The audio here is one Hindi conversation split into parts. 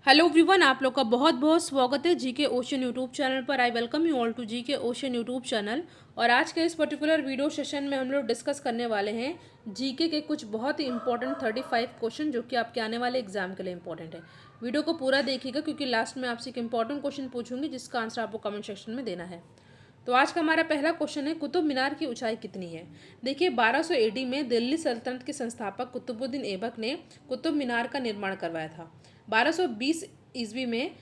हेलो एवरीवन, आप लोग का बहुत बहुत स्वागत है जीके ओशन यूट्यूब चैनल पर। I welcome you all to GK ocean YouTube channel. और आज के इस पर्टिकुलर वीडियो सेशन में हम लोग डिस्कस करने वाले हैं जीके के कुछ बहुत ही इंपॉर्टेंट 35 क्वेश्चन जो कि आपके आने वाले एग्जाम के लिए इंपॉर्टेंट है। वीडियो को पूरा देखिएगा क्योंकि लास्ट में आपसे एक इंपॉर्टेंट क्वेश्चन पूछूंगी जिसका आंसर आपको कमेंट सेक्शन में देना है। तो आज का हमारा पहला क्वेश्चन है, कुतुब मीनार की ऊंचाई कितनी है। देखिए 1200 एडी में दिल्ली सल्तनत के संस्थापक कुतुबुद्दीन ऐबक ने कुतुब मीनार का निर्माण करवाया था। 1220 ईस्वी में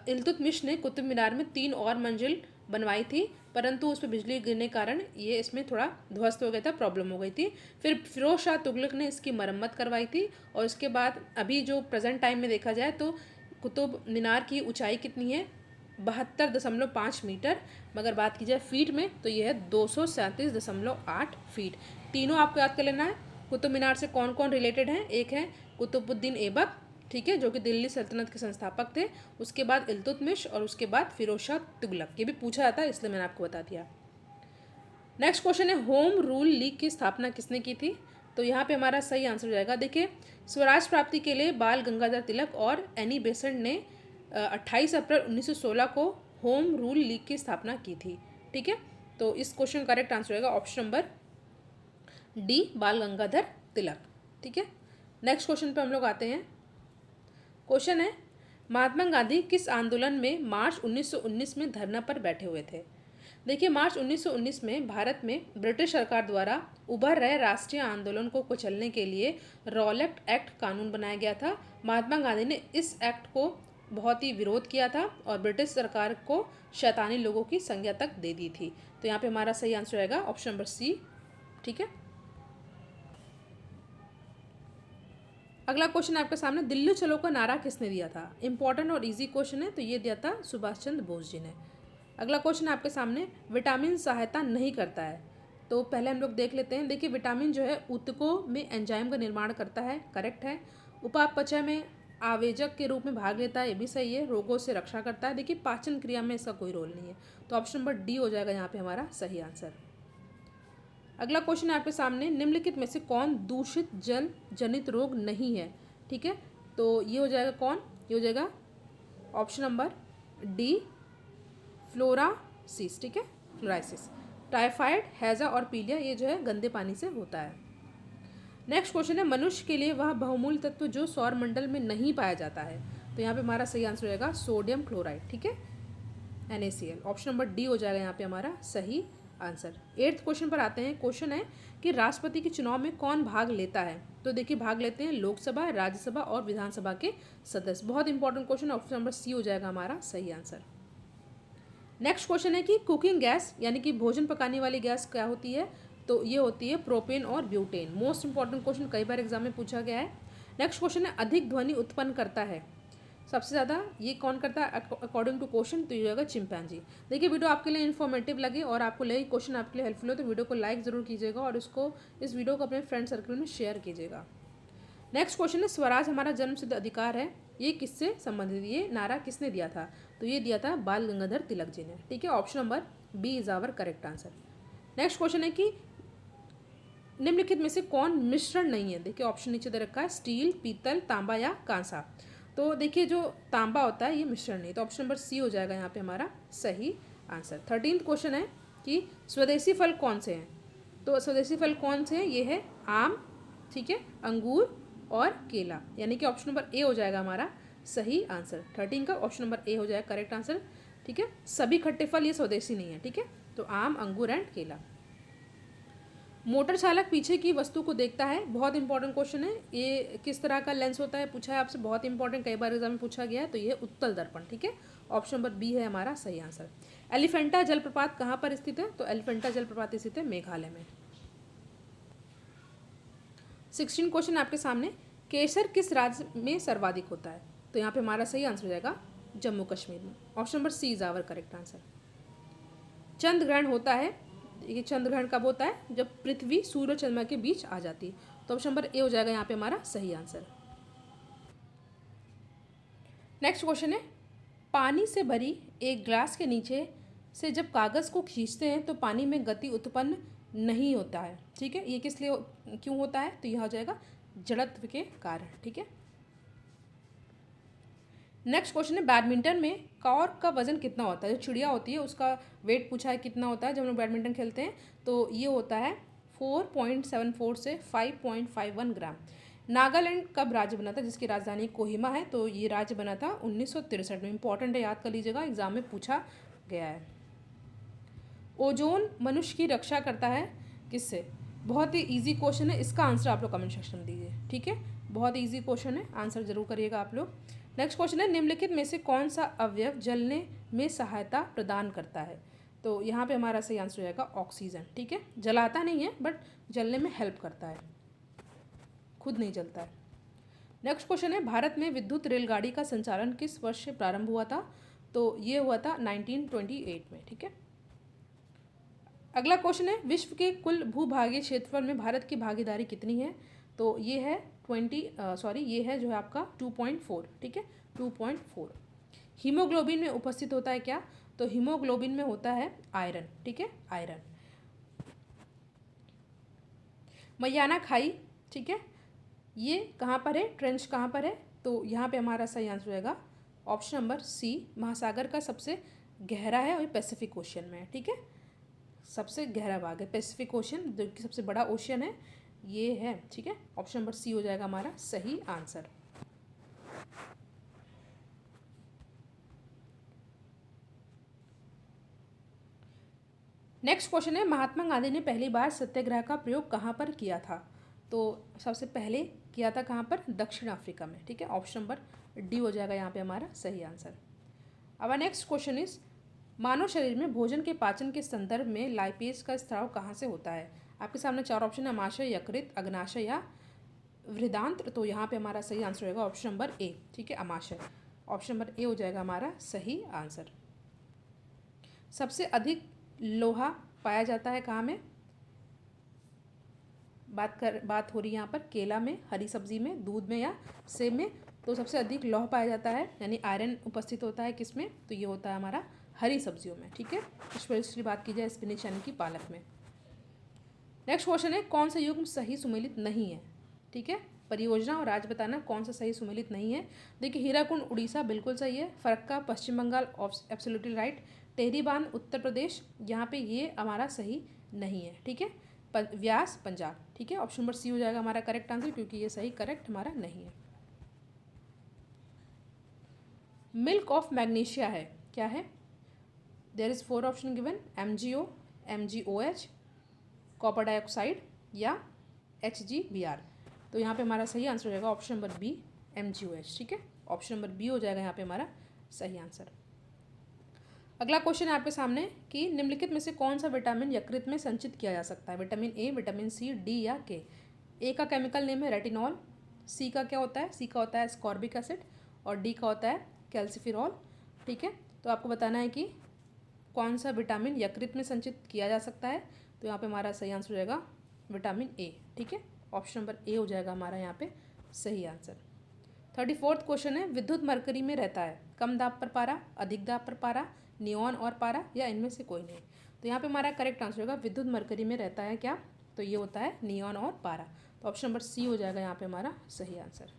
इल्तुतमिश ने कुतुब मीनार में 3 और मंजिल बनवाई थी, परंतु उस पर बिजली गिरने के कारण ये इसमें थोड़ा ध्वस्त हो गया था, प्रॉब्लम हो गई थी। फिर फिरोज शाह तुगलक ने इसकी मरम्मत करवाई थी और उसके बाद अभी जो प्रेजेंट टाइम में देखा जाए तो कुतुब मीनार की ऊंचाई कितनी है, 72.5 मीटर। मगर बात की जाए फीट में तो यह है 237.8 फीट। तीनों आपको याद कर लेना है। कुतुब मीनार से कौन कौन रिलेटेड हैं, एक है कुतुबुद्दीन ऐबक, ठीक है, जो कि दिल्ली सल्तनत के संस्थापक थे। उसके बाद इल्तुतमिश और उसके बाद फिरोज शाह तुगलक। ये भी पूछा जाता है इसलिए मैंने आपको बता दिया। नेक्स्ट क्वेश्चन है, होम रूल लीग की स्थापना किसने की थी। तो यहाँ पे हमारा सही आंसर हो जाएगा। देखिए स्वराज प्राप्ति के लिए बाल गंगाधर तिलक और एनी बेसेंट ने 28 अप्रैल 1916 को होम रूल लीग की स्थापना की थी। ठीक है, तो इस क्वेश्चन का करेक्ट आंसर होगा ऑप्शन नंबर डी, बाल गंगाधर तिलक। ठीक है, नेक्स्ट क्वेश्चन पे हम लोग आते हैं। क्वेश्चन है, महात्मा गांधी किस आंदोलन में मार्च 1919 में धरना पर बैठे हुए थे। देखिए मार्च 1919 में भारत में ब्रिटिश सरकार द्वारा उभर रहे राष्ट्रीय आंदोलन को कुचलने के लिए रॉलेट एक्ट कानून बनाया गया था। महात्मा गांधी ने इस एक्ट को बहुत ही विरोध किया था और ब्रिटिश सरकार को शैतानी लोगों की संज्ञा तक दे दी थी। तो यहाँ पे हमारा सही आंसर रहेगा ऑप्शन नंबर सी। ठीक है, अगला क्वेश्चन आपके सामने, दिल्ली चलो का नारा किसने दिया था। इंपॉर्टेंट और इजी क्वेश्चन है, तो ये दिया था सुभाष चंद्र बोस जी ने। अगला क्वेश्चन आपके सामने, विटामिन सहायता नहीं करता है। तो पहले हम लोग देख लेते हैं। देखिए विटामिन जो है ऊतकों में एंजाइम का निर्माण करता है, करेक्ट है। उपापचय में आवेजक के रूप में भाग लेता है, ये भी सही है। रोगों से रक्षा करता है। देखिए पाचन क्रिया में इसका कोई रोल नहीं है, तो ऑप्शन नंबर डी हो जाएगा यहाँ पे हमारा सही आंसर। अगला क्वेश्चन है आपके सामने, निम्नलिखित में से कौन दूषित जल जनित रोग नहीं है। ठीक है, तो ये हो जाएगा कौन, ये हो जाएगा ऑप्शन नंबर डी, फ्लोरासिस। ठीक है, फ्लोराइसिस। टाइफाइड, हैजा और पीलिया ये जो है गंदे पानी से होता है। नेक्स्ट क्वेश्चन है, मनुष्य के लिए वह बहुमूल्य तत्व जो सौर मंडल में नहीं पाया जाता है। तो यहाँ पे हमारा सही आंसर रहेगा सोडियम क्लोराइड। ठीक है, NaCl। ऑप्शन नंबर डी हो जाएगा यहाँ पे हमारा सही आंसर। 8th क्वेश्चन पर आते हैं। क्वेश्चन है कि राष्ट्रपति के चुनाव में कौन भाग लेता है। तो देखिए भाग लेते हैं लोकसभा, राज्यसभा और विधानसभा के सदस्य। बहुत important question, option number C हो जाएगा हमारा सही आंसर। नेक्स्ट क्वेश्चन है कि कुकिंग गैस यानी कि भोजन पकाने वाली गैस क्या होती है। तो ये होती है प्रोपेन और ब्यूटेन। मोस्ट इंपॉर्टेंट क्वेश्चन, कई बार एग्जाम में पूछा गया है। नेक्स्ट क्वेश्चन है, अधिक ध्वनि उत्पन्न करता है सबसे ज़्यादा, ये कौन करता है अकॉर्डिंग टू क्वेश्चन। तो ये होगा चिंपैंजी। देखिए वीडियो आपके लिए इन्फॉर्मेटिव लगे और आपको लगे क्वेश्चन आपके लिए हेल्पफुल हो तो वीडियो को लाइक ज़रूर कीजिएगा और इस वीडियो को अपने फ्रेंड सर्कल में शेयर कीजिएगा। नेक्स्ट क्वेश्चन है, स्वराज हमारा जन्मसिद्ध अधिकार है, ये किससे संबंधित, ये नारा किसने दिया था। तो ये दिया था बाल गंगाधर तिलक जी ने। ठीक है, option number B is our correct answer. Next question है कि निम्नलिखित में से कौन मिश्रण नहीं है। देखिए ऑप्शन नीचे दे रखा है, स्टील, पीतल, तांबा या कांसा। तो देखिए जो तांबा होता है ये मिश्रण नहीं, तो ऑप्शन नंबर सी हो जाएगा यहाँ पे हमारा सही आंसर। 13th क्वेश्चन है कि स्वदेशी फल कौन से हैं। तो स्वदेशी फल कौन से हैं, ये है आम, ठीक है, अंगूर और केला, यानी कि ऑप्शन नंबर ए हो जाएगा हमारा सही आंसर। 13 का ऑप्शन नंबर ए हो जाएगा करेक्ट आंसर। ठीक है, सभी खट्टे फल ये स्वदेशी नहीं है। ठीक है, तो आम, अंगूर एंड केला। मोटर चालक पीछे की वस्तु को देखता है, बहुत इंपॉर्टेंट क्वेश्चन है। ये किस तरह का लेंस होता है पूछा है आपसे, बहुत इंपॉर्टेंट, कई बार एग्जाम में पूछा गया है। तो ये उत्तल दर्पण। ठीक है, ऑप्शन नंबर बी है हमारा सही आंसर। एलिफेंटा जलप्रपात कहाँ पर स्थित है। तो एलिफेंटा जलप्रपात स्थित है मेघालय में। 16 क्वेश्चन आपके सामने, केसर किस राज्य में सर्वाधिक होता है। तो यहाँ पे हमारा सही आंसर हो जाएगा जम्मू कश्मीर में। Option number C is our correct answer. चंद्र ग्रहण होता है, ये चंद्र ग्रहण कब होता है, जब पृथ्वी सूर्य और चंद्रमा के बीच आ जाती है। तो ऑप्शन नंबर ए हो जाएगा यहाँ पे हमारा सही आंसर। नेक्स्ट क्वेश्चन है, पानी से भरी एक ग्लास के नीचे से जब कागज़ को खींचते हैं तो पानी में गति उत्पन्न नहीं होता है। ठीक है, ये किस लिए क्यों होता है। तो यह हो जाएगा जड़त्व के कारण। ठीक है, नेक्स्ट क्वेश्चन है बैडमिंटन में कॉर्क का वजन कितना होता है। जो चिड़िया होती है उसका वेट पूछा है कितना होता है जब हम लोग बैडमिंटन खेलते हैं, तो ये होता है 4.74 से 5.51 ग्राम। नागालैंड कब राज्य बना था, जिसकी राजधानी कोहिमा है, तो ये राज्य बना था 1963 में। इंपॉर्टेंट है, याद कर लीजिएगा, एग्जाम में पूछा गया है। ओजोन मनुष्य की रक्षा करता है किससे। बहुत ही इजी क्वेश्चन है, इसका आंसर आप लोग कमेंट सेक्शन में दीजिए, ठीक है। बहुत इजी क्वेश्चन है, आंसर जरूर करिएगा आप लोग। नेक्स्ट क्वेश्चन है निम्नलिखित में से कौन सा अवयव जलने में सहायता प्रदान करता है। तो यहाँ पे हमारा सही आंसर हो जाएगा ऑक्सीजन, ठीक है। जलाता नहीं है बट जलने में हेल्प करता है, खुद नहीं जलता है। नेक्स्ट क्वेश्चन है भारत में विद्युत रेलगाड़ी का संचालन किस वर्ष से प्रारंभ हुआ था। तो ये हुआ था 1928 में, ठीक है। अगला क्वेश्चन है विश्व के कुल भूभागीय क्षेत्रफल में भारत की भागीदारी कितनी है। तो ये है ये है जो है आपका 2.4, ठीक है, 2.4। हीमोग्लोबिन में उपस्थित होता है क्या। तो हीमोग्लोबिन में होता है आयरन, ठीक है, आयरन। मैयाना खाई, ठीक है, ये कहाँ पर है, ट्रेंच कहाँ पर है। तो यहाँ पे हमारा सही आंसर रहेगा ऑप्शन नंबर सी, महासागर का सबसे गहरा है और पैसिफिक ओशियन में है, ठीक है। सबसे गहरा भाग है पैसिफिक ओशियन, जो कि सबसे बड़ा ओशियन है, ये है, ठीक है। ऑप्शन नंबर सी हो जाएगा हमारा सही आंसर। नेक्स्ट क्वेश्चन है महात्मा गांधी ने पहली बार सत्याग्रह का प्रयोग कहाँ पर किया था। तो सबसे पहले किया था कहाँ पर, दक्षिण अफ्रीका में, ठीक है। ऑप्शन नंबर डी हो जाएगा यहाँ पे हमारा सही आंसर। अब नेक्स्ट क्वेश्चन इज मानव शरीर में भोजन के पाचन के संदर्भ में लाइपेज का स्त्राव कहाँ से होता है। आपके सामने चार ऑप्शन है, अमाशय, यकृत, अग्नाशय या वृदांत्र। तो यहाँ पे हमारा सही आंसर होगा ऑप्शन नंबर ए, ठीक है, अमाशय। ऑप्शन नंबर ए हो जाएगा हमारा सही आंसर। सबसे अधिक लोहा पाया जाता है कहाँ में, बात हो रही है यहाँ पर केला में, हरी सब्जी में, दूध में या सेब में। तो सबसे अधिक लौह पाया जाता है यानी आयरन उपस्थित होता है किसमें, तो ये होता है हमारा हरी सब्जियों में, ठीक है। स्पेशली बात की जाए स्पिनिच यानी कि पालक में। नेक्स्ट क्वेश्चन है कौन सा युग्म सही सुमेलित नहीं है, ठीक है। परियोजना और राज्य बताना कौन सा सही सुमेलित नहीं है। देखिए हीराकुंड उड़ीसा बिल्कुल सही है, फरक्का पश्चिम बंगाल एब्सोल्युटली राइट, टेहरी बांध उत्तर प्रदेश, यहाँ पे ये हमारा सही नहीं है, ठीक है। व्यास पंजाब, ठीक है। ऑप्शन नंबर सी हो जाएगा हमारा करेक्ट आंसर, क्योंकि ये सही करेक्ट हमारा नहीं है। मिल्क ऑफ मैग्नीशिया है, क्या है। There is 4 option given, MgO, MgOH, copper dioxide या HgBr। तो यहाँ पे हमारा सही आंसर हो जाएगा ऑप्शन नंबर बी, MgOH, ठीक है। ऑप्शन नंबर बी हो जाएगा यहाँ पे हमारा सही आंसर। अगला क्वेश्चन है आपके सामने कि निम्नलिखित में से कौन सा विटामिन यकृत में संचित किया जा सकता है। Vitamin A, vitamin C, D या के। ए का केमिकल नेम है रेटिनॉल, सी का क्या होता है, सी का होता है स्कॉर्बिक एसिड और डी का होता है कैल्सिफिरॉल, ठीक है। तो आपको बताना है कि कौन सा विटामिन यकृत में संचित किया जा सकता है। तो यहाँ पे हमारा सही आंसर हो जाएगा विटामिन ए, ठीक है। ऑप्शन नंबर ए हो जाएगा हमारा यहाँ पे सही आंसर। 34th क्वेश्चन है विद्युत मरकरी में रहता है कम दाब पर पारा, अधिक दाब पर पारा, नियॉन और पारा या इनमें से कोई नहीं। तो यहाँ पे हमारा करेक्ट आंसर होगा विद्युत मरकरी में रहता है क्या, तो ये होता है नियॉन और पारा। तो ऑप्शन नंबर सी हो जाएगा यहाँ पे हमारा सही आंसर।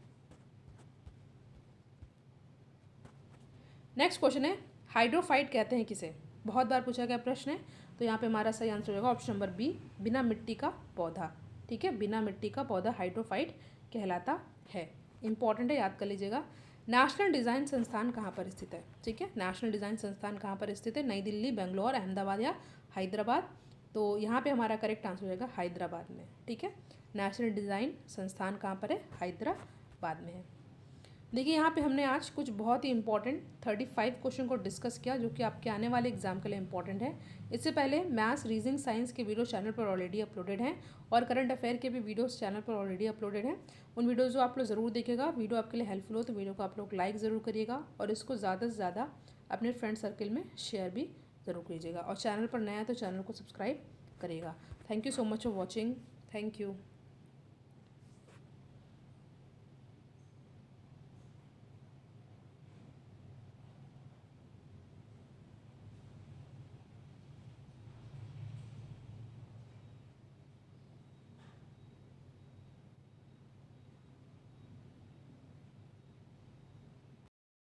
नेक्स्ट क्वेश्चन है हाइड्रोफाइट कहते हैं किसे, बहुत बार पूछा गया प्रश्न है। तो यहाँ पे हमारा सही आंसर होगा ऑप्शन नंबर बी, बिना मिट्टी का पौधा, ठीक है। बिना मिट्टी का पौधा हाइड्रोफाइट कहलाता है। इंपॉर्टेंट है, याद कर लीजिएगा। नेशनल डिज़ाइन संस्थान कहाँ पर स्थित है, ठीक है। नेशनल डिज़ाइन संस्थान कहाँ पर स्थित है, नई दिल्ली, बेंगलोर, अहमदाबाद या हैदराबाद। तो यहाँ पे हमारा करेक्ट आंसर हो जाएगा हैदराबाद में, ठीक है। नेशनल डिज़ाइन संस्थान कहाँ पर है, हैदराबाद में है। देखिए यहाँ पे हमने आज कुछ बहुत ही इंपॉर्टेंट 35 क्वेश्चन को डिस्कस किया जो कि आपके आने वाले एग्जाम के लिए इंपॉर्टेंट है। इससे पहले मैथ्स, रीजनिंग, साइंस के वीडियो चैनल पर ऑलरेडी अपलोडेड हैं और करंट अफेयर के भी वीडियोस चैनल पर ऑलरेडी अपलोडेड हैं। उन वीडियोज़ को आप लोग ज़रूर देखेगा। वीडियो आपके लिए हेल्पफुल हो तो वीडियो को आप लोग लाइक ज़रूर करिएगा और इसको ज़्यादा से ज़्यादा अपने फ्रेंड सर्कल में शेयर भी ज़रूर कीजिएगा और चैनल पर नया है तो चैनल को सब्सक्राइब करिएगा। Thank you so much for watching. Thank you.